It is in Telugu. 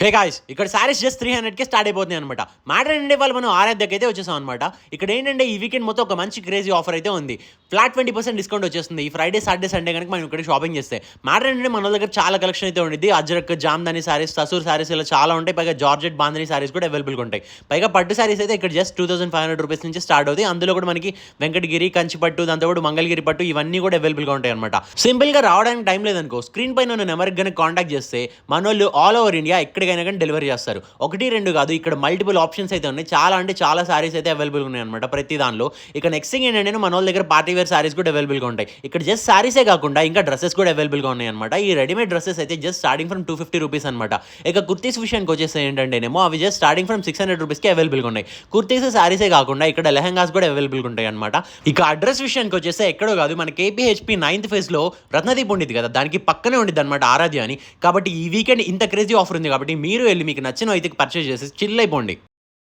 హే గాయ్స్, ఇక్కడ సారీస్ జస్ట్ 300కే స్టార్ట్ అయిపోతున్నాయి అనమాట. మ్యాటర్ ఏంటంటే వాళ్ళు మనం ఆరాధ్యకి అయితే వచ్చేసాం అనమాట. ఇక్కడ ఏంటంటే ఈ వీకెండ్ మొత్తం ఒక మంచి క్రేజీ ఆఫర్ అయితే ఉంది. ఫ్లాట్ 20% డిస్కౌంట్ వచ్చేస్తుంది ఈ ఫ్రైడే, సాటర్డే, సండే కనుక మనం ఇక్కడ షాపింగ్ చేస్తే. మ్యాటర్ ఏంటంటే మన దగ్గర చాలా కలెక్షన్ అయితే ఉంది. అజ్రక్, జామ్దాని సారీస్, తసూర్ సారీస్ ఇలా చాలా ఉంటాయి. పైగా జార్జెట్, బాంధనీ సారీస్ కూడా అవైలబుల్గా ఉంటాయి. పైగా పట్టు సారీస్ అయితే ఇక్కడ జస్ట్ 2500 రూపీస్ నుంచి స్టార్ట్ అవుతాయి. అందులో కూడా మనకి వెంకటగిరి, కంచి పట్టు, దాంతో కూడా మంగళగిరి పట్టు ఇవన్నీ కూడా అవైలబుల్గా ఉంటాయి అనమాట. సింపుల్గా రావడానికి టైం లేదనుకో, స్క్రీన్ పైన ఉన్న నెంబర్కి కనుక కాంటాక్ట్ చేస్తే మనోళ్ళు ఆల్ ఓవర్ ఇండియా ఎక్కడికైనా కానీ డెలివరీ చేస్తారు. ఒకటి రెండు కాదు, ఇక్కడ మల్టిపుల్ ఆప్షన్స్ అయితే ఉన్నాయి. చాలా అంటే చాలా సారీస్ అయితే అవైలబుల్ ఉన్నాయి అనమాట ప్రతి దానిలో. ఇక నెక్స్ట్ థింగ్ ఏంటంటే మన వాళ్ళ దగ్గర పార్టీ వేర్ సారీస్ కూడా అవైలబుల్గా ఉంటాయి. ఇక్కడ జస్ట్ సారీసే కాకుండా ఇంకా డ్రెస్సెస్ కూడా అవైలబుల్గా ఉన్నాయి అనమాట. ఈ రెడీమేడ్ డ్రెస్సెస్ అయితే జస్ట్ స్టార్టింగ్ ఫ్రమ్ 250 రూపీస్ అనమాట. ఇక కుర్తీస్ విషయానికి వచ్చేస్తే ఏంటంటేనేమో అవి జస్ట్ స్టార్టింగ్ ఫ్రమ్ 600 రూపీస్కి అవైలబుల్గా ఉన్నాయి. కుర్తీస్ సారీసే కాకుండా ఇక్కడ లెహంగాస్ కూడా అవైలబుల్గా ఉంటాయి అనమాట. ఇక అడ్రస్ విషయానికి వచ్చేస్తే ఎక్కడో కాదు, మన KPHP 9th ఫేజ్లో రత్నదీప్ ఉండేది కదా, దానికి పక్కనే ఉండేది అనమాట ఆరాధ్య అని. కాబట్టి ఈ వీకెండ్ ఇంత క్రేజీ ఆఫర్ ఉంది కాబట్టి మీరు వెళ్ళి మీకు నచ్చిన అయితే పర్చేజ్ చేసి చిల్ అయిపోండి.